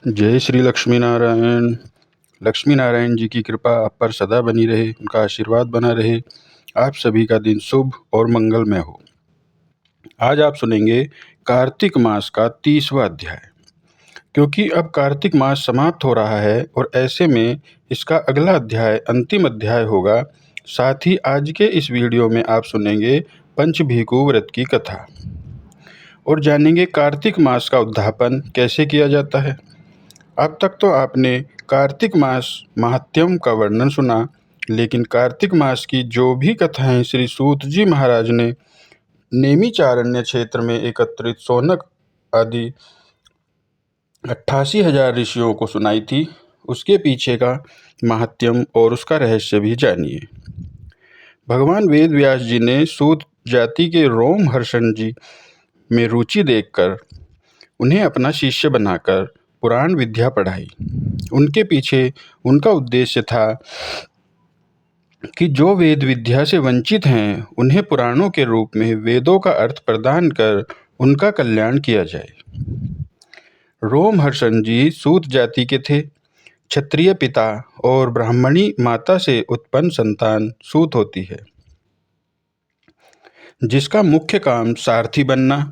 जय श्री लक्ष्मी नारायण। लक्ष्मी नारायण जी की कृपा आप पर सदा बनी रहे, उनका आशीर्वाद बना रहे। आप सभी का दिन शुभ और मंगलमय हो। आज आप सुनेंगे कार्तिक मास का 30वां अध्याय। क्योंकि अब कार्तिक मास समाप्त हो रहा है और ऐसे में इसका अगला अध्याय अंतिम अध्याय होगा। साथ ही आज के इस वीडियो में आप सुनेंगे पंचभीकु व्रत की कथा और जानेंगे कार्तिक मास का उद्यापन कैसे किया जाता है। अब तक तो आपने कार्तिक मास महात्म्य का वर्णन सुना, लेकिन कार्तिक मास की जो भी कथाएं श्री सूत जी महाराज ने नेमिचारण्य क्षेत्र में एकत्रित शौनक आदि 88,000 ऋषियों को सुनाई थी, उसके पीछे का महात्म्य और उसका रहस्य भी जानिए। भगवान वेद व्यास जी ने सूत जाति के रोमहर्षण जी में रुचि देखकर उन्हें अपना शिष्य बनाकर पुराण विद्या पढ़ाई। उनके पीछे उनका उद्देश्य था कि जो वेद विद्या से वंचित हैं उन्हें पुराणों के रूप में वेदों का अर्थ प्रदान कर उनका कल्याण किया जाए। रोमहर्षण जी सूत जाति के थे। क्षत्रिय पिता और ब्राह्मणी माता से उत्पन्न संतान सूत होती है, जिसका मुख्य काम सारथी बनना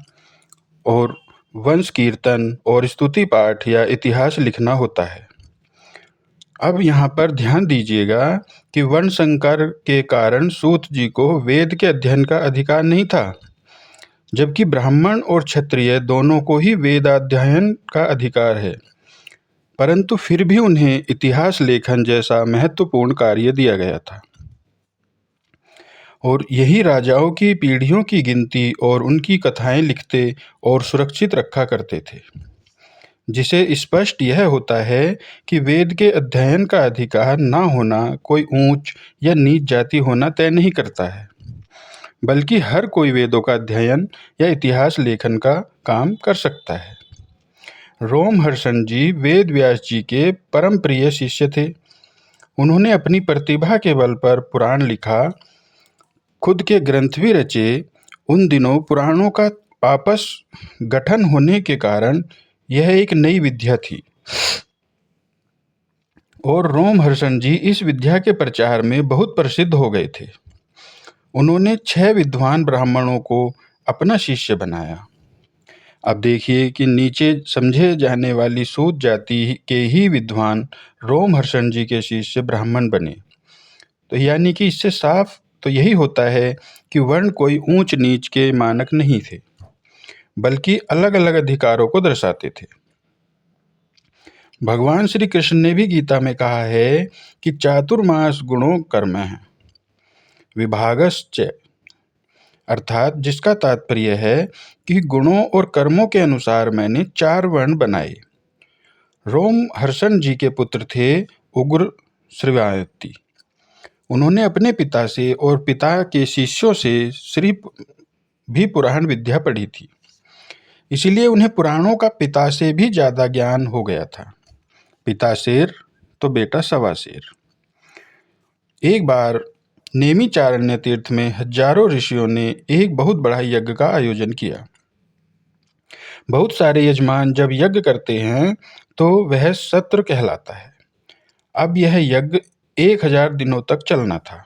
और वंश कीर्तन और स्तुति पाठ या इतिहास लिखना होता है। अब यहाँ पर ध्यान दीजिएगा कि वर्ण संकर के कारण सूत जी को वेद के अध्ययन का अधिकार नहीं था, जबकि ब्राह्मण और क्षत्रिय दोनों को ही वेदाध्ययन का अधिकार है। परंतु फिर भी उन्हें इतिहास लेखन जैसा महत्वपूर्ण कार्य दिया गया था और यही राजाओं की पीढ़ियों की गिनती और उनकी कथाएं लिखते और सुरक्षित रखा करते थे, जिसे स्पष्ट यह होता है कि वेद के अध्ययन का अधिकार न होना कोई ऊंच या नीच जाति होना तय नहीं करता है, बल्कि हर कोई वेदों का अध्ययन या इतिहास लेखन का काम कर सकता है। रोमहर्षण जी वेद व्यास जी के परम प्रिय शिष्य थे। उन्होंने अपनी प्रतिभा के बल पर पुराण लिखा, खुद के ग्रंथ भी रचे। उन दिनों पुराणों का आपस गठन होने के कारण यह एक नई विद्या थी और रोमहर्षण जी इस विद्या के प्रचार में बहुत प्रसिद्ध हो गए थे। उन्होंने 6 विद्वान ब्राह्मणों को अपना शिष्य बनाया। अब देखिए कि नीचे समझे जाने वाली सूत जाति के ही विद्वान रोमहर्षण जी के शिष्य ब्राह्मण बने। तो यानी कि इससे साफ तो यही होता है कि वर्ण कोई ऊंच नीच के मानक नहीं थे, बल्कि अलग अलग अधिकारों को दर्शाते थे। भगवान श्री कृष्ण ने भी गीता में कहा है कि चातुर्मास गुणों कर्म है विभागश्च, अर्थात जिसका तात्पर्य है कि गुणों और कर्मों के अनुसार मैंने 4 वर्ण बनाए। रोमहर्षण जी के पुत्र थे उग्र श्रवायती। उन्होंने अपने पिता से और पिता के शिष्यों से श्री भी पुराण विद्या पढ़ी थी, इसीलिए उन्हें पुराणों का पिता से भी ज्यादा ज्ञान हो गया था। पिता शेर तो बेटा सवा शेर। एक बार नेमिचारण्य तीर्थ में हजारों ऋषियों ने एक बहुत बड़ा यज्ञ का आयोजन किया। बहुत सारे यजमान जब यज्ञ करते हैं तो वह सत्र कहलाता है। अब यह यज्ञ 1000 दिनों तक चलना था।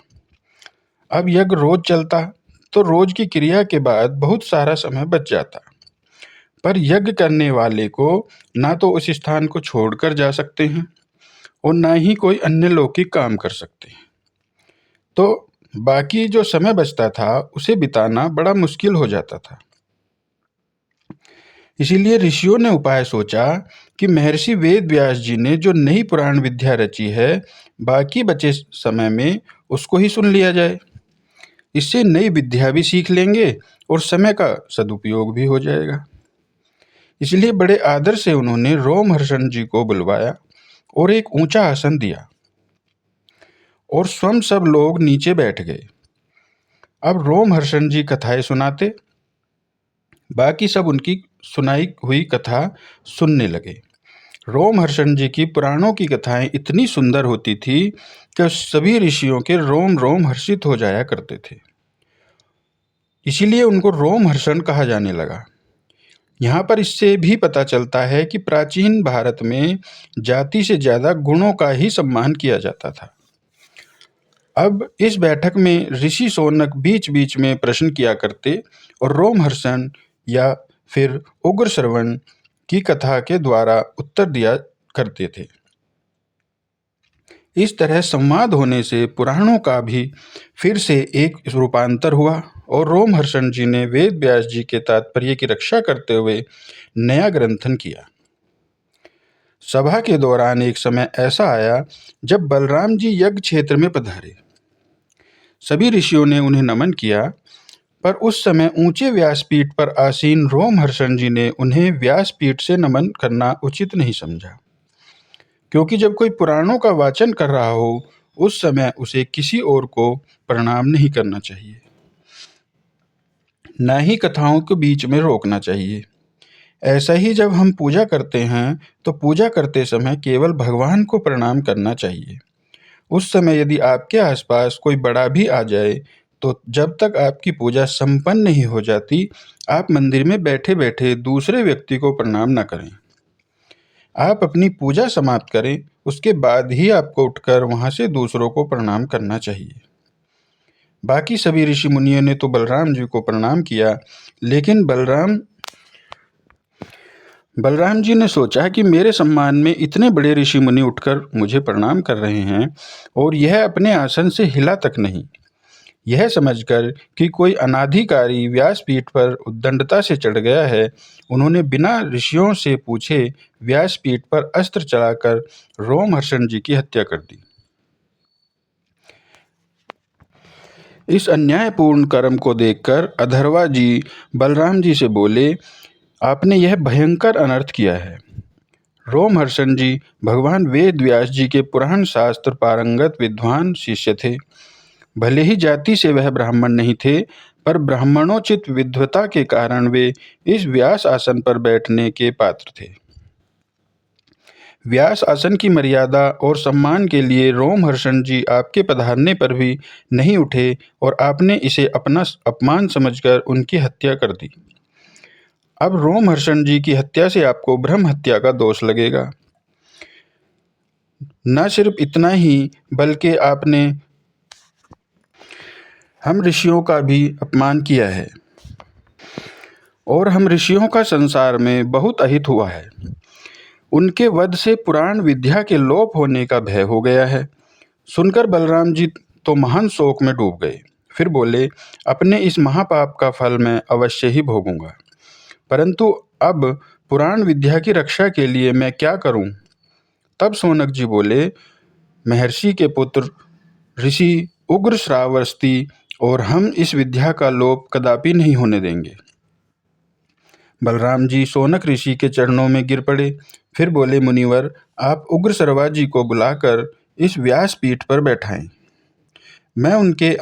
अब यज्ञ रोज चलता तो रोज की क्रिया के बाद बहुत सारा समय बच जाता, पर यज्ञ करने वाले को ना तो उस स्थान को छोड़कर जा सकते हैं और ना ही कोई अन्य लौकिक काम कर सकते हैं। तो बाकी जो समय बचता था उसे बिताना बड़ा मुश्किल हो जाता था। इसीलिए ऋषियों ने उपाय सोचा कि महर्षि वेद व्यास जी ने जो नई पुराण विद्या रची है, बाकी बचे समय में उसको ही सुन लिया जाए। इससे नई विद्या भी सीख लेंगे और समय का सदुपयोग भी हो जाएगा। इसलिए बड़े आदर से उन्होंने रोमहर्षण जी को बुलवाया और एक ऊंचा आसन दिया और स्वयं सब लोग नीचे बैठ गए। अब रोमहर्षण जी कथाएं सुनाते, बाकी सब उनकी सुनाई हुई कथा सुनने लगे। रोमहर्षण जी की पुराणों की कथाएं इतनी सुंदर होती थी कि सभी ऋषियों के रोम रोम हर्षित हो जाया करते थे। इसीलिए उनको रोमहर्षण कहा जाने लगा। यहाँ पर इससे भी पता चलता है कि प्राचीन भारत में जाति से ज़्यादा गुणों का ही सम्मान किया जाता था। अब इस बैठक में ऋषि शौनक बीच बीच में प्रश्न किया करते और रोमहर्षण या फिर उग्र श्रवण की कथा के द्वारा उत्तर दिया करते थे। इस तरह संवाद होने से पुराणों का भी फिर से एक रूपांतर हुआ और रोमहर्षण जी ने वेद व्यास जी के तात्पर्य की रक्षा करते हुए नया ग्रंथन किया। सभा के दौरान एक समय ऐसा आया जब बलराम जी यज्ञ क्षेत्र में पधारे। सभी ऋषियों ने उन्हें नमन किया, पर उस समय ऊंचे व्यासपीठ पर आसीन रोमहर्षण जी ने उन्हें व्यासपीठ से नमन करना उचित नहीं समझा, क्योंकि जब कोई पुराणों का वाचन कर रहा हो उस समय उसे किसी और को प्रणाम नहीं करना चाहिए, न ही कथाओं के बीच में रोकना चाहिए। ऐसा ही जब हम पूजा करते हैं तो पूजा करते समय केवल भगवान को प्रणाम करना चाहिए। उस समय यदि आपके आसपास कोई बड़ा भी आ जाए तो जब तक आपकी पूजा संपन्न नहीं हो जाती, आप मंदिर में बैठे बैठे दूसरे व्यक्ति को प्रणाम न करें। आप अपनी पूजा समाप्त करें, उसके बाद ही आपको उठकर वहां से दूसरों को प्रणाम करना चाहिए। बाकी सभी ऋषि मुनियों ने तो बलराम जी को प्रणाम किया, लेकिन बलराम जी ने सोचा कि मेरे सम्मान में इतने बड़े ऋषि मुनि उठकर मुझे प्रणाम कर रहे हैं और यह अपने आसन से हिला तक नहीं। यह समझकर कि कोई अनाधिकारी व्यासपीठ पर उद्दंडता से चढ़ गया है, उन्होंने बिना ऋषियों से पूछे व्यासपीठ पर अस्त्र चलाकर रोमहर्षण जी की हत्या कर दी। इस अन्यायपूर्ण कर्म को देखकर अधर्वा जी बलराम जी से बोले, आपने यह भयंकर अनर्थ किया है। रोमहर्षण जी भगवान वेद व्यास जी के पुराण शास्त्र पारंगत विद्वान शिष्य थे। भले ही जाति से वह ब्राह्मण नहीं थे, पर ब्राह्मणोचित विद्वता के कारण वे इस व्यास आसन पर बैठने के पात्र थे। व्यास आसन की मर्यादा और सम्मान के लिए रोमहर्षण जी आपके पधारने पर भी नहीं उठे और आपने इसे अपना अपमान समझकर उनकी हत्या कर दी। अब रोमहर्षण जी की हत्या से आपको ब्रह्म हत्या का दोष लगेगा। न सिर्फ इतना ही, बल्कि आपने हम ऋषियों का भी अपमान किया है और हम ऋषियों का संसार में बहुत अहित हुआ है। उनके वध से पुराण विद्या के लोप होने का भय हो गया है। सुनकर बलराम जी तो महान शोक में डूब गए। फिर बोले, अपने इस महापाप का फल मैं अवश्य ही भोगूंगा, परंतु अब पुराण विद्या की रक्षा के लिए मैं क्या करूं? तब शौनक जी बोले, महर्षि के पुत्र ऋषि उग्र श्रावस्ती और हम इस विद्या का लोप कदापि नहीं होने देंगे। बलराम जी शौनक ऋषि के चरणों में गिर पड़े। फिर बोले, मुनिवर, आप उग्र श्रवा जी को बुलाकर इस व्यास पीठ पर बैठाएं। मैं उनके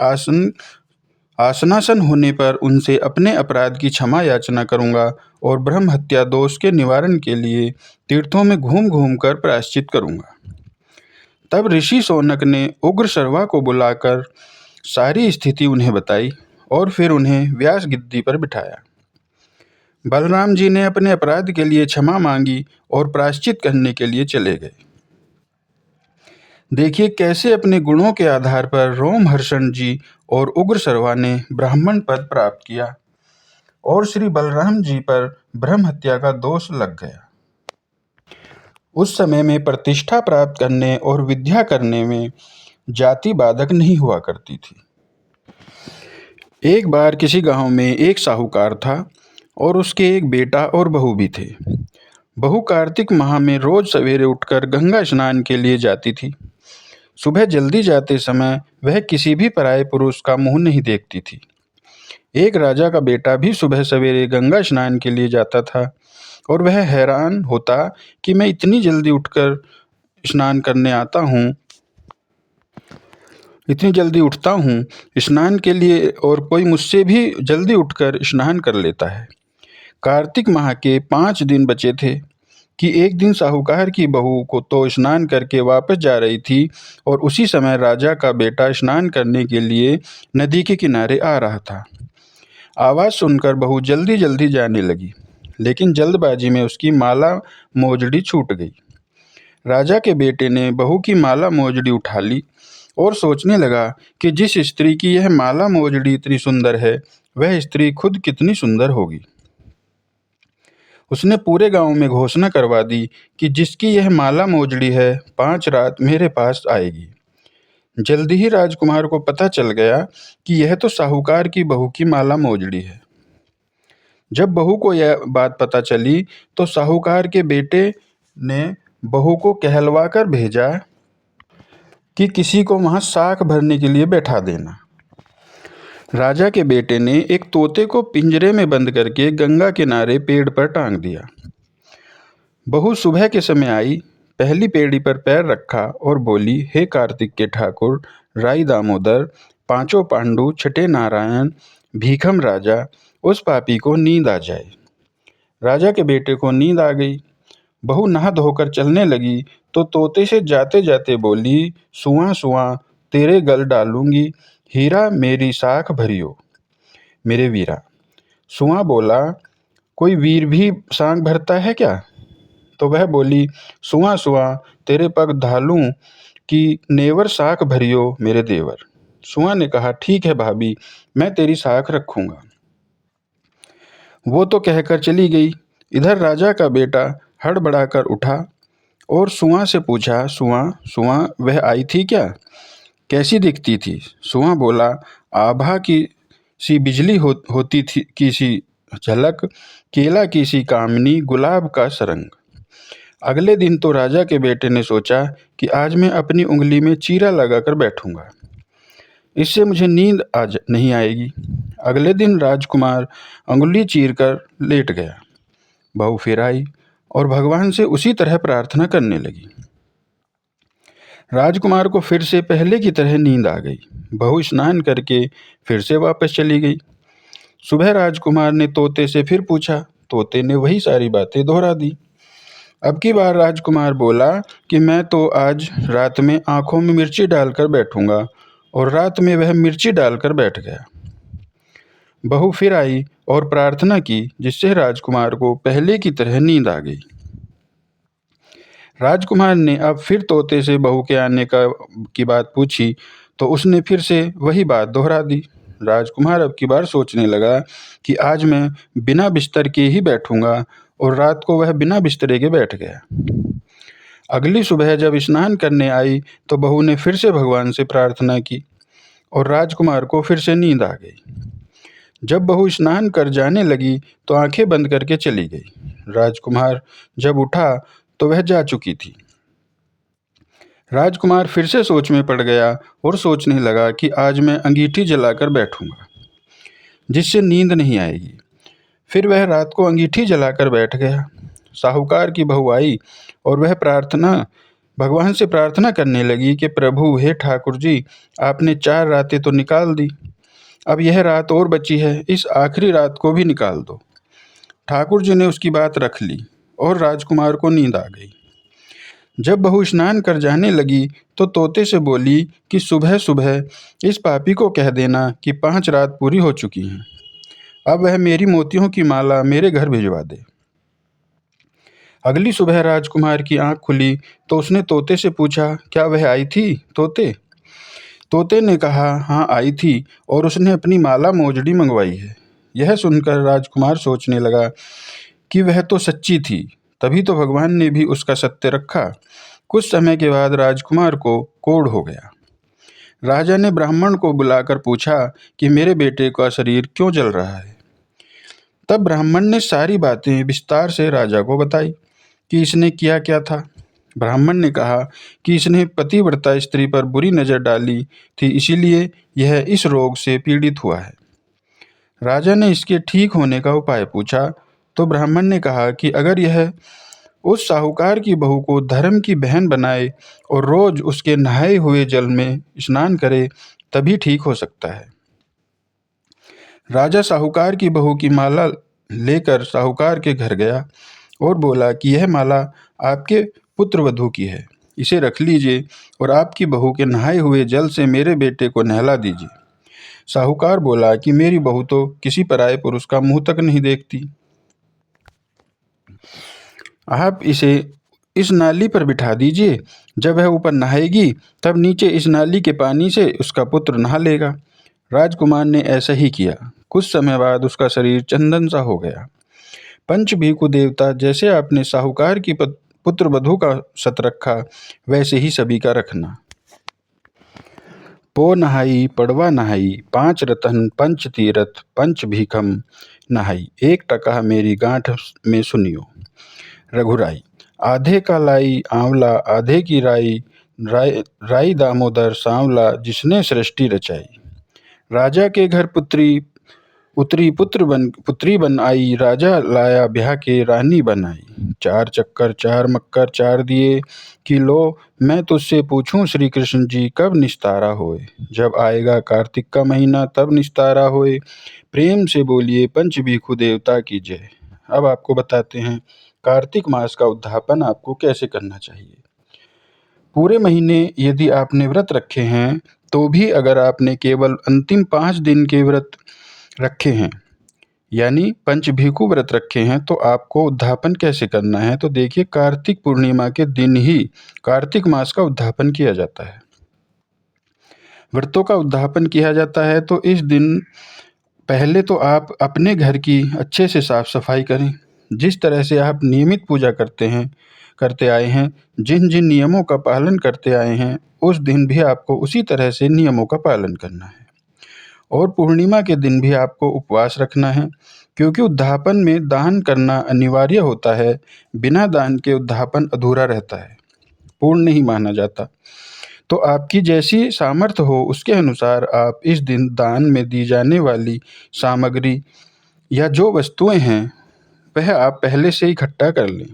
आसनासन होने पर उनसे अपने अपराध की क्षमा याचना करूंगा और ब्रह्म हत्या दोष के निवारण के लिए तीर्थों में घूम घूम कर प्रायश्चित करूंगा। तब ऋषि शौनक ने उग्र शर्वा को बुलाकर सारी स्थिति उन्हें बताई और फिर उन्हें व्यास गिद्दी पर बिठाया। बलराम जी ने अपने अपराध के लिए क्षमा मांगी और प्रायश्चित करने के लिए चले गए। देखिए कैसे अपने गुणों के आधार पर रोमहर्षण जी और उग्र शर्वा ने ब्राह्मण पद प्राप्त किया और श्री बलराम जी पर ब्रह्म हत्या का दोष लग गया। उस समय में प्रतिष्ठा प्राप्त करने और विद्या करने में जाति बाधक नहीं हुआ करती थी। एक बार किसी गांव में एक साहूकार था और उसके एक बेटा और बहू भी थे। बहू कार्तिक माह में रोज सवेरे उठकर गंगा स्नान के लिए जाती थी। सुबह जल्दी जाते समय वह किसी भी पराये पुरुष का मुंह नहीं देखती थी। एक राजा का बेटा भी सुबह सवेरे गंगा स्नान के लिए जाता था और वह हैरान होता कि मैं इतनी जल्दी उठकर स्नान करने आता हूँ, इतनी जल्दी उठता हूँ स्नान के लिए और कोई मुझसे भी जल्दी उठकर स्नान कर लेता है। कार्तिक माह के 5 दिन बचे थे कि एक दिन साहूकार की बहू को तो स्नान करके वापस जा रही थी और उसी समय राजा का बेटा स्नान करने के लिए नदी के किनारे आ रहा था। आवाज़ सुनकर बहू जल्दी जल्दी जाने लगी, लेकिन जल्दबाजी में उसकी माला मोजड़ी छूट गई। राजा के बेटे ने बहू की माला मोजड़ी उठा ली और सोचने लगा कि जिस स्त्री की यह माला मोजड़ी इतनी सुंदर है, वह स्त्री खुद कितनी सुंदर होगी। उसने पूरे गांव में घोषणा करवा दी कि जिसकी यह माला मोजड़ी है, 5 रात मेरे पास आएगी। जल्दी ही राजकुमार को पता चल गया कि यह तो साहूकार की बहू की माला मोजड़ी है। जब बहू को यह बात पता चली तो साहूकार के बेटे ने बहू को कहलवा कर भेजा कि किसी को वहां साख भरने के लिए बैठा देना। राजा के बेटे ने एक तोते को पिंजरे में बंद करके गंगा किनारे पेड़ पर टांग दिया। बहू सुबह के समय आई, पहली पेड़ी पर पैर रखा और बोली, हे कार्तिक के ठाकुर, राई दामोदर, पांचों पांडु, छठे नारायण, भीखम राजा, उस पापी को नींद आ जाए। राजा के बेटे को नींद आ गई। बहू नहा धोकर चलने लगी तो तोते से जाते जाते बोली, सुआ सुआ तेरे गल डालूंगी, हीरा मेरी साख भरियो मेरे वीरा। सुआ बोला, कोई वीर भी साख भरता है क्या? तो वह बोली, सुआ सुआ तेरे पग धालूं कि नेवर साख भरियो मेरे देवर। सुआ ने कहा, ठीक है भाभी, मैं तेरी साख रखूंगा। वो तो कहकर चली गई। इधर राजा का बेटा हड़बड़ाकर उठा और सुआ से पूछा, सुआ सुआ वह आई थी क्या? कैसी दिखती थी? सुआ बोला, आभा की सी बिजली होती थी की सी झलक, केला की सी कामनी, गुलाब का सरंग। अगले दिन तो राजा के बेटे ने सोचा कि आज मैं अपनी उंगली में चीरा लगाकर बैठूंगा, इससे मुझे नींद नहीं आएगी। अगले दिन राजकुमार अंगुली चीर कर लेट गया। बहू फिर आई और भगवान से उसी तरह प्रार्थना करने लगी। राजकुमार को फिर से पहले की तरह नींद आ गई। बहू स्नान करके फिर से वापस चली गई। सुबह राजकुमार ने तोते से फिर पूछा। तोते ने वही सारी बातें दोहरा दी। अब की बार राजकुमार बोला कि मैं तो आज रात में आंखों में मिर्ची डालकर बैठूंगा, और रात में वह मिर्ची डालकर बैठ गया। बहू फिर आई और प्रार्थना की, जिससे राजकुमार को पहले की तरह नींद आ गई। राजकुमार ने अब फिर तोते से बहू के आने की बात पूछी तो उसने फिर से वही बात दोहरा दी। राजकुमार अब की बार सोचने लगा कि आज मैं बिना बिस्तर के ही बैठूंगा, और रात को वह बिना बिस्तरे के बैठ गया। अगली सुबह जब स्नान करने आई तो बहू ने फिर से भगवान से प्रार्थना की और राजकुमार को फिर से नींद आ गई। जब बहू स्नान कर जाने लगी तो आंखें बंद करके चली गई। राजकुमार जब उठा तो वह जा चुकी थी। राजकुमार फिर से सोच में पड़ गया और सोचने लगा कि आज मैं अंगीठी जलाकर बैठूंगा, जिससे नींद नहीं आएगी। फिर वह रात को अंगीठी जलाकर बैठ गया। साहूकार की बहू आई और वह भगवान से प्रार्थना करने लगी कि प्रभु, हे ठाकुर जी, आपने 4 रातें तो निकाल दी, अब यह रात और बची है, इस आखिरी रात को भी निकाल दो। ठाकुर जी ने उसकी बात रख ली और राजकुमार को नींद आ गई। जब बहू स्नान कर जाने लगी तो तोते से बोली कि सुबह सुबह इस पापी को कह देना कि 5 रात पूरी हो चुकी हैं, अब वह मेरी मोतियों की माला मेरे घर भिजवा दे। अगली सुबह राजकुमार की आंख खुली तो उसने तोते से पूछा, क्या वह आई थी तोते? तोते ने कहा, हाँ आई थी, और उसने अपनी माला मोजड़ी मंगवाई है। यह सुनकर राजकुमार सोचने लगा कि वह तो सच्ची थी, तभी तो भगवान ने भी उसका सत्य रखा। कुछ समय के बाद राजकुमार को कोढ़ हो गया। राजा ने ब्राह्मण को बुलाकर पूछा कि मेरे बेटे का शरीर क्यों जल रहा है। तब ब्राह्मण ने सारी बातें विस्तार से राजा को बताई कि इसने किया क्या था। ब्राह्मण ने कहा कि इसने पतिव्रता स्त्री पर बुरी नज़र डाली थी, इसीलिए यह इस रोग से पीड़ित हुआ है। राजा ने इसके ठीक होने का उपाय पूछा तो ब्राह्मण ने कहा कि अगर यह उस साहूकार की बहू को धर्म की बहन बनाए और रोज उसके नहाए हुए जल में स्नान करे, तभी ठीक हो सकता है। राजा साहूकार की बहू की माला लेकर साहूकार के घर गया और बोला कि यह माला आपके पुत्रवधू की है, इसे रख लीजिए और आपकी बहू के नहाए हुए जल से मेरे बेटे को नहला दीजिए। साहूकार बोला कि मेरी बहू तो किसी पराये पुरुष का मुंह तक नहीं देखती। आप इसे इस नाली पर बिठा दीजिए। जब वह ऊपर नहाएगी तब नीचे इस नाली के पानी से उसका पुत्र नहा लेगा। राजकुमार ने ऐसा ही किया। कुछ समय बाद उसका शरीर चंदन सा हो गया। पंच भीखु देवता, जैसे आपने साहूकार की पुत्र वधू का सत रखा, वैसे ही सभी का रखना। पो नहाई पड़वा नहाई, 5 रतन पंच तीरथ पंच भीखम नहाई, 1 टका मेरी गांठ में सुनियो। रघुराई। आधे का लाई आंवला, आधे की राई, राई दामोदर सांवला, जिसने सृष्टि रचाई। राजा के घर पुत्री बन आई, राजा लाया ब्याह के रानी बनाई। 4 चक्कर 4 मक्कर 4 दिए कि लो, मैं तुझसे पूछूं श्री कृष्ण जी कब निस्तारा होए। जब आएगा कार्तिक का महीना तब निस्तारा होए। प्रेम से बोलिए पंच भीखु देवता की जय। अब आपको बताते हैं कार्तिक मास का उद्यापन आपको कैसे करना चाहिए। पूरे महीने यदि आपने व्रत रखे हैं तो भी अगर आपने केवल अंतिम 5 दिन के व्रत रखे हैं, यानी पंचभीखु व्रत रखे हैं, तो आपको उद्यापन कैसे करना है। तो देखिए, कार्तिक पूर्णिमा के दिन ही कार्तिक मास का उद्यापन किया जाता है। व्रतों का उद्यापन किया जाता है तो इस दिन पहले तो आप अपने घर की अच्छे से साफ सफाई करें। जिस तरह से आप नियमित पूजा करते आए हैं, जिन जिन नियमों का पालन करते आए हैं, उस दिन भी आपको उसी तरह से नियमों का पालन करना है। और पूर्णिमा के दिन भी आपको उपवास रखना है, क्योंकि उद्यापन में दान करना अनिवार्य होता है। बिना दान के उद्यापन अधूरा रहता है, पूर्ण नहीं माना जाता। तो आपकी जैसी सामर्थ्य हो उसके अनुसार आप इस दिन दान में दी जाने वाली सामग्री या जो वस्तुएं हैं वह आप पहले से ही इकट्ठा कर लें।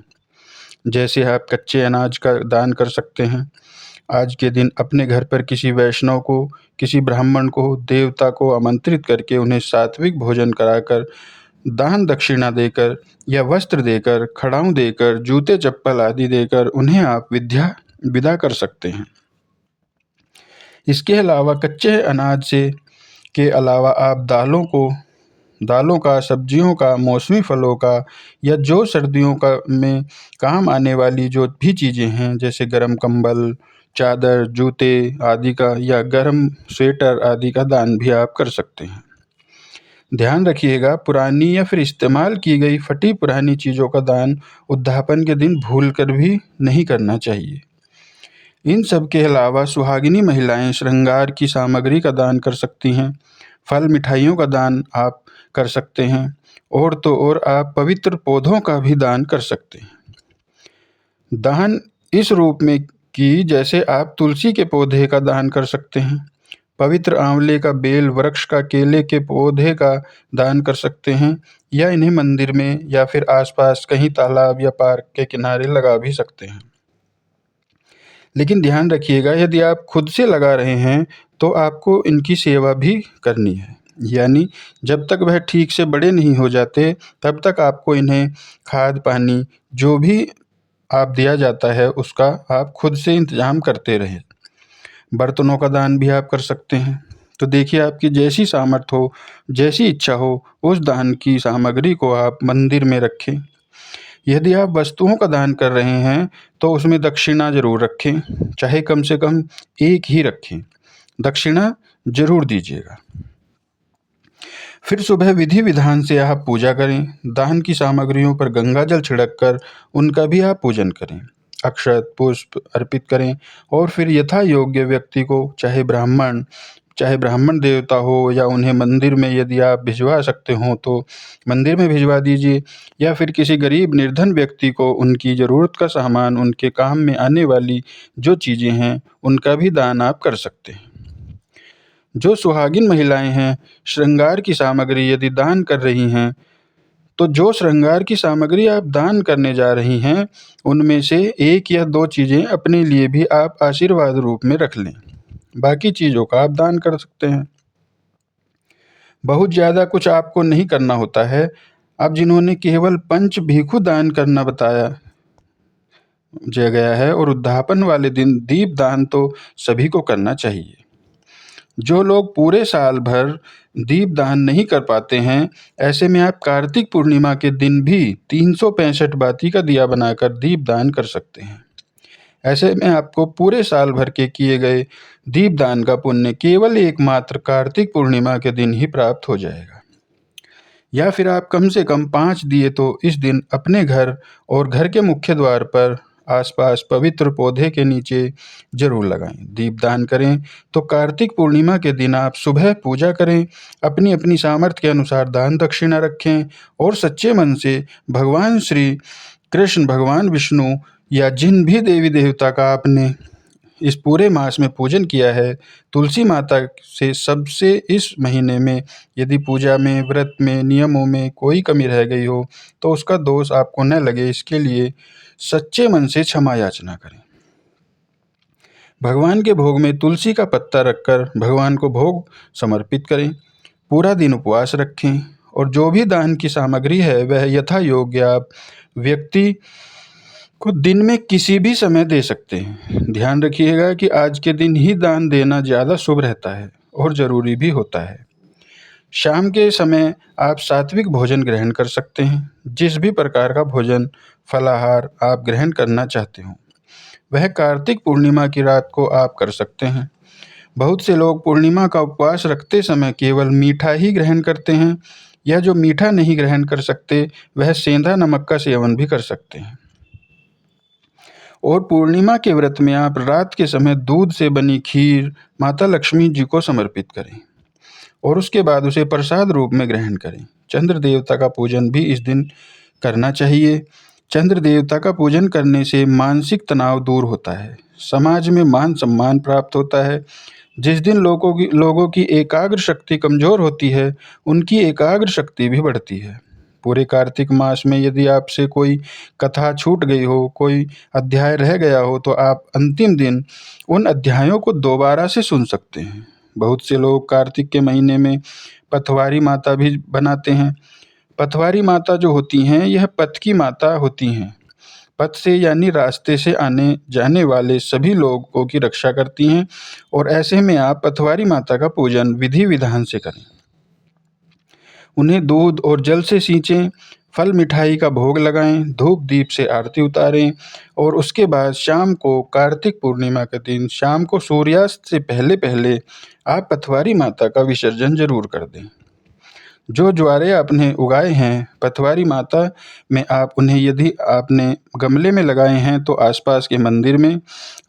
जैसे आप कच्चे अनाज का दान कर सकते हैं। आज के दिन अपने घर पर किसी वैष्णव को, किसी ब्राह्मण को, देवता को आमंत्रित करके उन्हें सात्विक भोजन कराकर, दान दक्षिणा देकर या वस्त्र देकर, खड़ाऊं देकर, जूते चप्पल आदि देकर उन्हें आप विदा कर सकते हैं। इसके अलावा कच्चे अनाज से के अलावा आप दालों का, सब्जियों का, मौसमी फलों का, या जो सर्दियों का में काम आने वाली जो भी चीज़ें हैं, जैसे गर्म कंबल, चादर, जूते आदि का, या गर्म स्वेटर आदि का दान भी आप कर सकते हैं। ध्यान रखिएगा, पुरानी या फिर इस्तेमाल की गई फटी पुरानी चीज़ों का दान उद्यापन के दिन भूलकर भी नहीं करना चाहिए। इन सब के अलावा सुहागिनी महिलाएं श्रृंगार की सामग्री का दान कर सकती हैं। फल मिठाइयों का दान आप कर सकते हैं, और तो और आप पवित्र पौधों का भी दान कर सकते हैं। दान इस रूप में कि जैसे आप तुलसी के पौधे का दान कर सकते हैं, पवित्र आंवले का, बेल वृक्ष का, केले के पौधे का दान कर सकते हैं, या इन्हें मंदिर में या फिर आसपास कहीं तालाब या पार्क के किनारे लगा भी सकते हैं। लेकिन ध्यान रखिएगा, यदि आप खुद से लगा रहे हैं तो आपको इनकी सेवा भी करनी है, यानी जब तक वह ठीक से बड़े नहीं हो जाते तब तक आपको इन्हें खाद पानी जो भी आप दिया जाता है उसका आप खुद से इंतजाम करते रहें। बर्तनों का दान भी आप कर सकते हैं। तो देखिए, आपकी जैसी सामर्थ्य हो, जैसी इच्छा हो, उस दान की सामग्री को आप मंदिर में रखें। यदि आप वस्तुओं का दान कर रहे हैं तो उसमें दक्षिणा जरूर रखें, चाहे कम से कम 1 ही रखें। दक्षिणा जरूर दीजिएगा। फिर सुबह विधि विधान से आप पूजा करें। दान की सामग्रियों पर गंगा जल छिड़क कर उनका भी आप पूजन करें। अक्षत पुष्प अर्पित करें और फिर यथा योग्य व्यक्ति को, चाहे ब्राह्मण देवता हो, या उन्हें मंदिर में यदि आप भिजवा सकते हो तो मंदिर में भिजवा दीजिए, या फिर किसी गरीब निर्धन व्यक्ति को उनकी ज़रूरत का सामान, उनके काम में आने वाली जो चीज़ें हैं उनका भी दान आप कर सकते हैं। जो सुहागिन महिलाएं हैं, श्रृंगार की सामग्री यदि दान कर रही हैं, तो जो श्रृंगार की सामग्री आप दान करने जा रही हैं उनमें से 1 या 2 चीज़ें अपने लिए भी आप आशीर्वाद रूप में रख लें। बाकी चीज़ों का आप दान कर सकते हैं। बहुत ज़्यादा कुछ आपको नहीं करना होता है। अब जिन्होंने केवल पंच भीखु दान करना बताया गया है, और उद्यापन वाले दिन दीप दान तो सभी को करना चाहिए। जो लोग पूरे साल भर दीपदान नहीं कर पाते हैं, ऐसे में आप कार्तिक पूर्णिमा के दिन भी 365 बाती का दिया बनाकर दीपदान कर सकते हैं। ऐसे में आपको पूरे साल भर के किए गए दीपदान का पुण्य केवल एकमात्र कार्तिक पूर्णिमा के दिन ही प्राप्त हो जाएगा। या फिर आप कम से कम 5 दिए तो इस दिन अपने घर और घर के मुख्य द्वार पर आसपास पवित्र पौधे के नीचे जरूर लगाएं। दीपदान करें तो कार्तिक पूर्णिमा के दिन आप सुबह पूजा करें, अपनी अपनी सामर्थ्य के अनुसार दान दक्षिणा रखें और सच्चे मन से भगवान श्री कृष्ण, भगवान विष्णु या जिन भी देवी देवता का आपने इस पूरे मास में पूजन किया है, तुलसी माता से सबसे इस महीने में यदि पूजा में, व्रत में, नियमों में कोई कमी रह गई हो तो उसका दोष आपको न लगे, इसके लिए सच्चे मन से क्षमा याचना करें। भगवान के भोग में तुलसी का पत्ता रखकर भगवान को भोग समर्पित करें। पूरा दिन उपवास रखें और जो भी दान की सामग्री है वह यथा योग्य आप व्यक्ति को दिन में किसी भी समय दे सकते हैं। ध्यान रखिएगा कि आज के दिन ही दान देना ज़्यादा शुभ रहता है और ज़रूरी भी होता है। शाम के समय आप सात्विक भोजन ग्रहण कर सकते हैं। जिस भी प्रकार का भोजन, फलाहार आप ग्रहण करना चाहते हो वह कार्तिक पूर्णिमा की रात को आप कर सकते हैं। बहुत से लोग पूर्णिमा का उपवास रखते समय केवल मीठा ही ग्रहण करते हैं, या जो मीठा नहीं ग्रहण कर सकते वह सेंधा नमक का सेवन भी कर सकते हैं। और पूर्णिमा के व्रत में आप रात के समय दूध से बनी खीर माता लक्ष्मी जी को समर्पित करें और उसके बाद उसे प्रसाद रूप में ग्रहण करें। चंद्र देवता का पूजन भी इस दिन करना चाहिए। चंद्र देवता का पूजन करने से मानसिक तनाव दूर होता है, समाज में मान सम्मान प्राप्त होता है। जिस दिन लोगों की एकाग्र शक्ति कमजोर होती है, उनकी एकाग्र शक्ति भी बढ़ती है। पूरे कार्तिक मास में यदि आपसे कोई कथा छूट गई हो, कोई अध्याय रह गया हो, तो आप अंतिम दिन उन अध्यायों को दोबारा से सुन सकते हैं। बहुत से लोग कार्तिक के महीने में पथवारी माता भी बनाते हैं। पथवारी माता जो होती हैं, यह पथ की माता होती हैं। पथ से यानी रास्ते से आने जाने वाले सभी लोगों की रक्षा करती हैं और ऐसे में आप पथवारी माता का पूजन विधि विधान से करें। उन्हें दूध और जल से सींचें, फल मिठाई का भोग लगाएं, धूप दीप से आरती उतारें और उसके बाद शाम को कार्तिक पूर्णिमा के दिन शाम को सूर्यास्त से पहले पहले आप पथवारी माता का विसर्जन जरूर कर दें। जो ज्वारे आपने उगाए हैं पथवारी माता में, आप उन्हें यदि आपने गमले में लगाए हैं तो आसपास के मंदिर में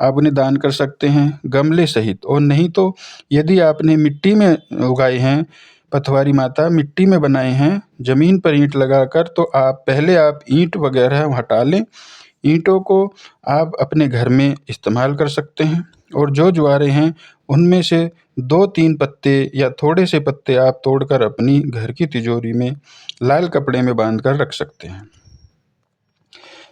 आप उन्हें दान कर सकते हैं गमले सहित, और नहीं तो यदि आपने मिट्टी में उगाए हैं पथवारी माता, मिट्टी में बनाए हैं ज़मीन पर ईंट लगाकर, तो आप पहले ईंट वगैरह हटा लें। ईंटों को आप अपने घर में इस्तेमाल कर सकते हैं और जो ज्वारे हैं उनमें से 2-3 पत्ते या थोड़े से पत्ते आप तोड़कर अपनी घर की तिजोरी में लाल कपड़े में बांध कर रख सकते हैं।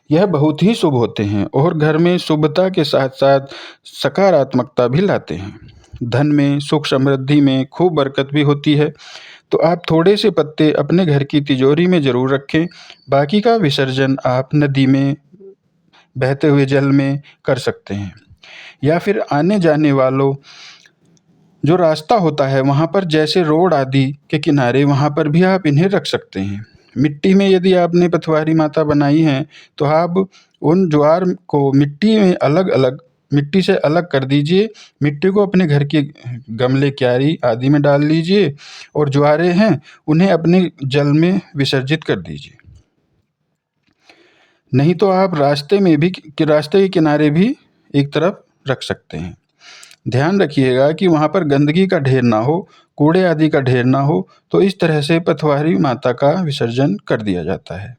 यह बहुत ही शुभ होते हैं और घर में शुभता के साथ साथ सकारात्मकता भी लाते हैं। धन में, सुख समृद्धि में खूब बरकत भी होती है। तो आप थोड़े से पत्ते अपने घर की तिजोरी में ज़रूर रखें। बाकी का विसर्जन आप नदी में, बहते हुए जल में कर सकते हैं, या फिर आने जाने वालों जो रास्ता होता है वहाँ पर, जैसे रोड आदि के किनारे, वहाँ पर भी आप इन्हें रख सकते हैं। मिट्टी में यदि आपने पथवारी माता बनाई है तो आप उन ज्वार को मिट्टी से अलग कर दीजिए। मिट्टी को अपने घर के गमले, क्यारी आदि में डाल लीजिए और ज्वारे हैं उन्हें अपने जल में विसर्जित कर दीजिए। नहीं तो आप रास्ते के किनारे भी एक तरफ रख सकते हैं। ध्यान रखिएगा कि वहाँ पर गंदगी का ढेर ना हो, कूड़े आदि का ढेर ना हो, तो इस तरह से पथवारी माता का विसर्जन कर दिया जाता है।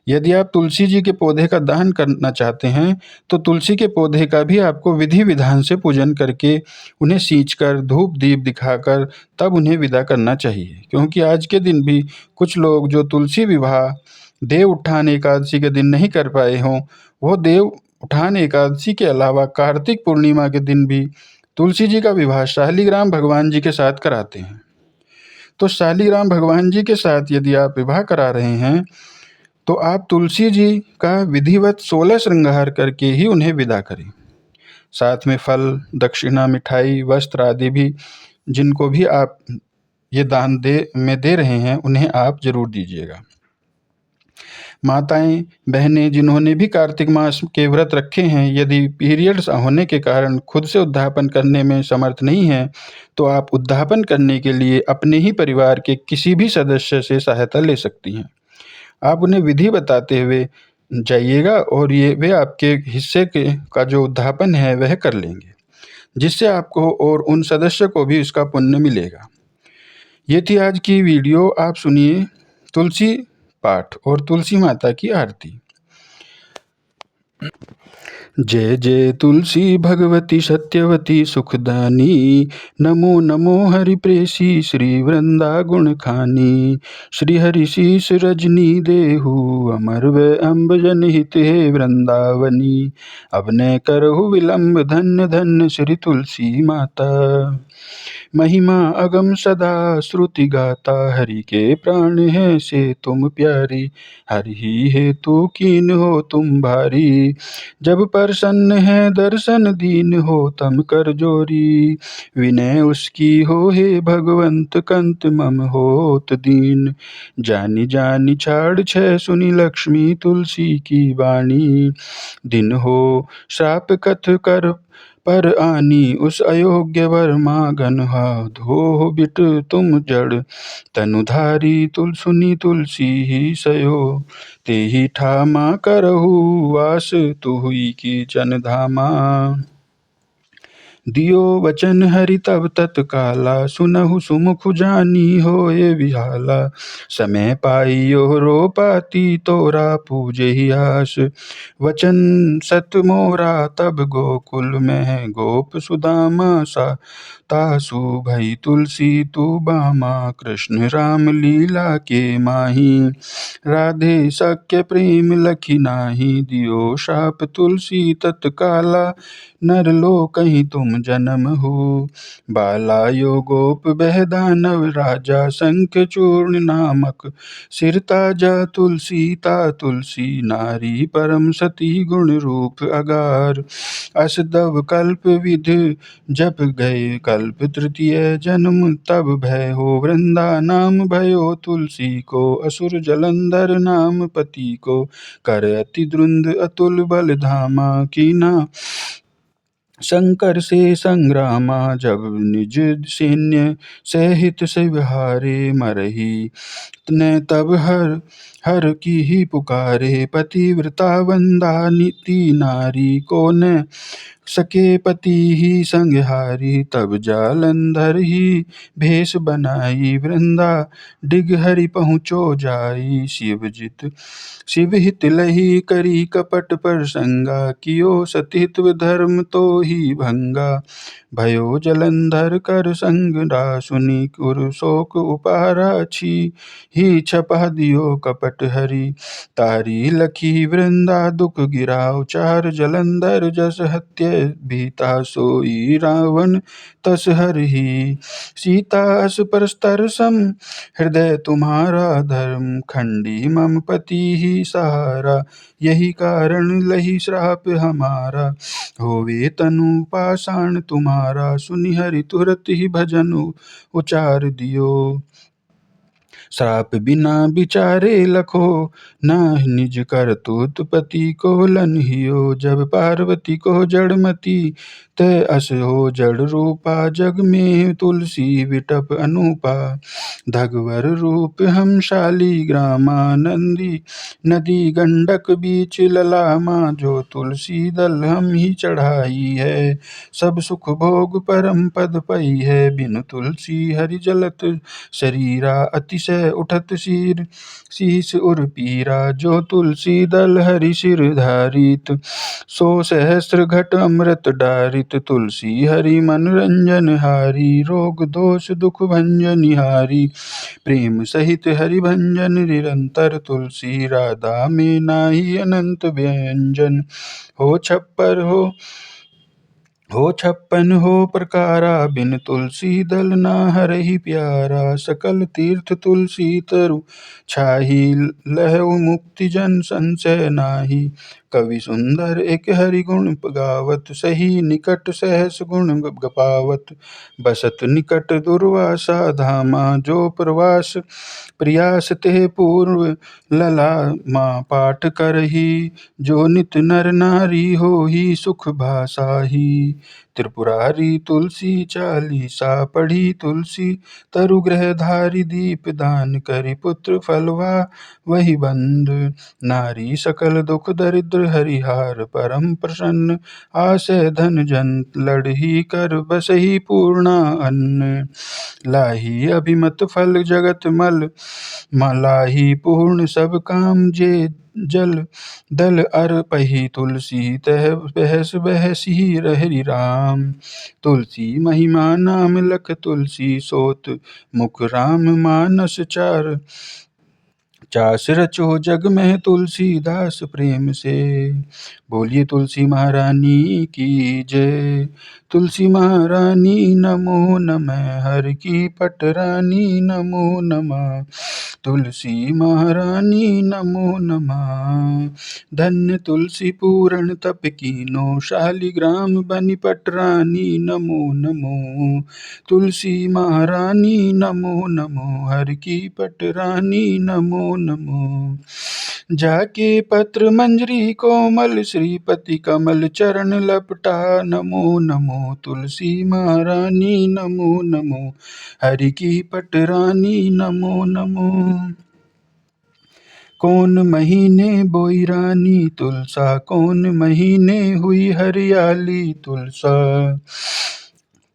यदि आप तुलसी जी के पौधे का दान करना चाहते हैं तो तुलसी के पौधे का भी आपको विधि विधान से पूजन करके, उन्हें सींचकर, धूप दीप दिखाकर तब उन्हें विदा करना चाहिए। क्योंकि आज के दिन भी कुछ लोग जो तुलसी विवाह देव उत्थान एकादशी के दिन नहीं कर पाए हों, वो देव उत्थान एकादशी के अलावा कार्तिक पूर्णिमा के दिन भी तुलसी जी का विवाह शालिग्राम भगवान जी के साथ कराते हैं। तो शालिग्राम भगवान जी के साथ यदि आप विवाह करा रहे हैं तो आप तुलसी जी का विधिवत 16 श्रृंगार करके ही उन्हें विदा करें। साथ में फल, दक्षिणा, मिठाई, वस्त्र आदि भी जिनको भी आप ये दान दे रहे हैं उन्हें आप जरूर दीजिएगा। माताएं बहनें जिन्होंने भी कार्तिक मास के व्रत रखे हैं, यदि पीरियड्स होने के कारण खुद से उद्यापन करने में समर्थ नहीं हैं, तो आप उद्यापन करने के लिए अपने ही परिवार के किसी भी सदस्य से सहायता ले सकती हैं। आप उन्हें विधि बताते हुए जाइएगा और वे आपके हिस्से का जो उद्यापन है वह कर लेंगे, जिससे आपको और उन सदस्य को भी इसका पुण्य मिलेगा। ये थी आज की वीडियो। आप सुनिए तुलसी पाठ और तुलसी माता की आरती। जय जय तुलसी भगवती सत्यवती सुखदानी, नमो नमो हरि प्रेसी श्री वृंदा गुण खानी। श्री हरि शीस रजनी देहु, अमर व अम्ब जनहित हे वृंदावनी। अब न करहु विलंब, धन्य धन्य श्री तुलसी माता। महिमा अगम सदा श्रुति गाता, हरि के प्राण है से तुम प्यारी। हरि ही है तू कीन हो तुम भारी, जब प्रसन्न है दर्शन दीन हो तम कर जोरी। विनय उसकी हो हे भगवंत, कंत मम होत दीन। जानी जानी छाड़ छह सुनी लक्ष्मी तुलसी की वाणी। दिन हो श्राप कथ कर पर आनी, उस अयोग्य वर मागन हा धो बिट तुम जड़। तनुधारी सुनी तुलसी ही सयो, ते ही ठामा करहु वास तुहुई की जन धामा। दियो वचन हरि तब तत्काला, सुनहु सुमुख जानी होए विहाला। समय पाइयो रो पाती तोरा पूजे ही आस, वचन सत मोरा तब गोकुल में गोप सुदामा सा। तासु भई तुलसी तू बामा, कृष्ण राम लीला के माही। राधे सख्य प्रेम लखी नाही, दियो शाप तुलसी तत्काला। नर लो कहीं तुम जन्म हो, बाला यो गोप बह दानव राजा। शंख चूर्ण नामक सिर ताजा, तुलसी नारी परम सती गुण रूप अगार। असदव कल्प विधि जप गए कल्प तृतीय जन्म, तब भय हो वृंदा नाम भयो तुलसी को। असुर जलंधर नाम पति को, कर अति द्रुंद अतुल बल धामा। कीना शंकर से संग्रामा, जब निज सैन्य सहित शिवहारे। मरही ने तब हर की ही पुकारे, पतिव्रता वंदा नीति नारी। को न सके पति ही संहारी, तब जालंधर ही भेष बनाई। वृंदा डिग हरि पहुँचो जाई, शिव हित लही करी कपट प्रसंगा। कियो सतित्व धर्म तो ही भंगा, भयो जलंधर कर संग सुनी। कुर शोक उपारा छी ही छपा दियो कपट हरि। तारी लखी वृंदा दुख गिराओ चार, जलंधर जस हत्य भीता सोई। रावण तस हरहि सीता अस परस्तर सम, हृदय तुम्हारा धर्म खंडी मम पति ही सहारा। यही कारण लही श्राप हमारा, होवे तनु पाषाण तुम्हारा। सुनि हरि तुरत ही भजन उचार दियो, श्राप बिना विचारे लखो। ना निज कर तूत पति को लन्हियो, जब पार्वती को जड़मती तय अस हो जड़ रूपा। जग में तुलसी विटप अनुपा, धगवर रूप हम शाली ग्रामा। नदी गंडक बीच ललामा, जो तुलसी दल हम ही चढ़ाई है। सब सुख भोग परम पद पई है, बिनु तुलसी हरि जलत शरीरा। अतिशय उठत शीस उर पीरा, जो तुलसी दल हरि सिर धारित। सो सहस्र घट अमृत डारित, तुलसी हरि मनोरंजन हारी। रोग दोष दुख भंजन हारी, प्रेम सहित हरि भंजन निरंतर। तुलसी राधा में नाही अनंत व्यंजन, हो छप्पन हो प्रकारा। बिन तुलसी दल ना हरहि प्यारा, सकल तीर्थ तुलसी तरु छाही। लहु मुक्ति जन संशय नाही, कवि सुंदर एक हरि गुण गावत, सही निकट सहस गुण गपावत। बसत निकट दुर्वासा धामा, जो प्रवास प्रयास ते पूर्व लला माँ पाठ करही। जो नित नर नारी होही सुख भासाही। त्रिपुरारी तुलसी चालीसा पढ़ी, तुलसी तरु ग्रह धारी दीप दान करी। पुत्र फलवा वही बंद, नारी सकल दुख दरिद्र हरिहार परम प्रसन्न। आसे धन जन लड़ही कर, बसही पूर्णा अन्न। लाही अभिमत फल जगत मल, मलाही पूर्ण सब काम जे जल। दल अर पही तुलसी तह बहस बहसी रहरि राम। तुलसी महिमा नाम लख तुलसी सोत, मुख राम मानस चार। चास रचो जग में तुलसीदास प्रेम से। बोलिए तुलसी महारानी की जय। तुलसी महारानी नमो नमः, हर की पटरानी नमो नमः। तुलसी महारानी नमो नमः। धन्य तुलसी पूरण तप कीनो, शालिग्राम बनि पटरानी नमो नमो। तुलसी महारानी नमो नमो, हर की पटरानी नमो नमो। जाके पत्र मंजरी कोमल, श्रीपति कमल चरण लपटा नमो नमो। तुलसी महारानी नमो नमो, हरि की पटरानी नमो नमो। कौन महीने बोई रानी तुलसा, कौन महीने हुई हरियाली तुलसा।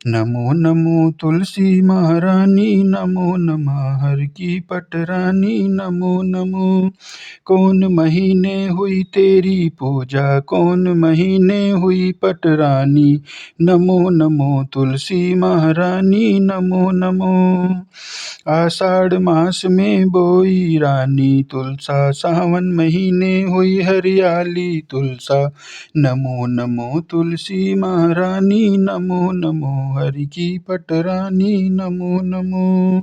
नमो नमो तुलसी महारानी नमो नमः, हर की पटरानी नमो नमो। कौन महीने हुई तेरी पूजा, कौन महीने हुई पटरानी। नमो नमो तुलसी महारानी नमो नमो। आषाढ़ मास में बोई रानी तुलसा, सावन महीने हुई हरियाली तुलसा। नमो नमो तुलसी महारानी नमो नमो, हरि की पटरानी नमो नमो।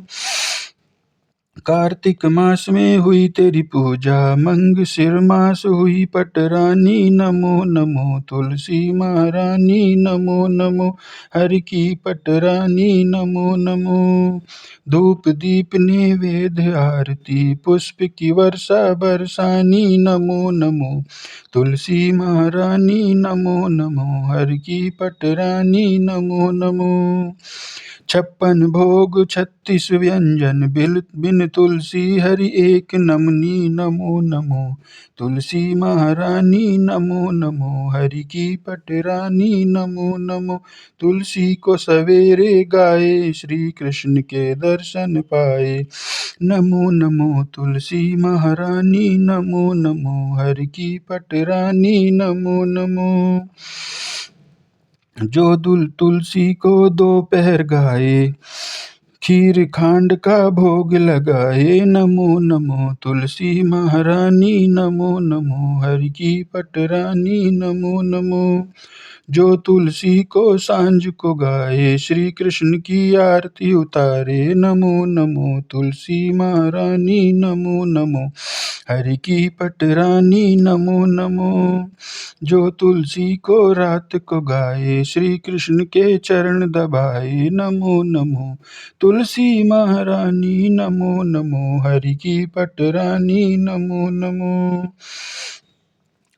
कार्तिक मास में हुई तेरी पूजा, मंगशिर मास हुई पटरानी। नमो नमो तुलसी महारानी नमो नमो, हरि की पटरानी नमो नमो। धूप दीप नैवेद्य आरती, पुष्प की वर्षा बरसानी। नमो नमो तुलसी महारानी नमो नमो, हरि की पटरानी नमो नमो। 56 भोग 36 व्यंजन, बिन तुलसी हरि एक नमनी। नमो नमो तुलसी महारानी नमो नमो, हरि की पटरानी नमो नमो। तुलसी को सवेरे गाए, श्री कृष्ण के दर्शन पाए। नमो नमो तुलसी महारानी नमो नमो, हरि की पटरानी नमो नमो। जो तुलसी को दोपहर गाए, खीर खांड का भोग लगाए। नमो नमो तुलसी महारानी नमो नमो, हरि की पटरानी नमो नमो। जो तुलसी को सांझ को गाए, श्री कृष्ण की आरती उतारे। नमो नमो तुलसी महारानी नमो नमो, हरि की पटरानी नमो नमो। जो तुलसी को रात को गाए, श्री कृष्ण के चरण दबाए। नमो नमो तुलसी महारानी नमो नमो, हरि की पटरानी नमो नमो।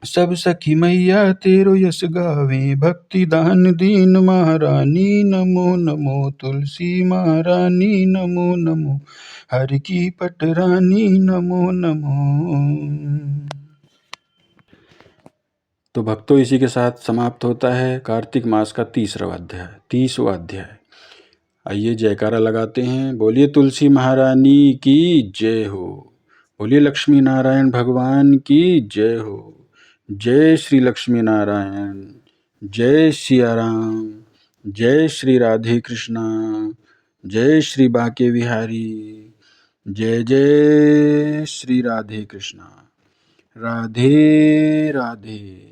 सब सखी मैया तेरो यश गावे, भक्ति दान दीन महारानी। नमो नमो तुलसी महारानी नमो नमो, हरि की पटरानी नमो नमो। तो भक्तों, इसी के साथ समाप्त होता है कार्तिक मास का 30वां अध्याय। आइए जयकारा लगाते हैं। बोलिए तुलसी महारानी की जय हो। बोलिए लक्ष्मी नारायण भगवान की जय हो। जय श्री लक्ष्मी नारायण, जय सिया राम, जय श्री राधे कृष्णा, जय श्री बाके बिहारी, जय जय श्री राधे कृष्णा। राधे राधे।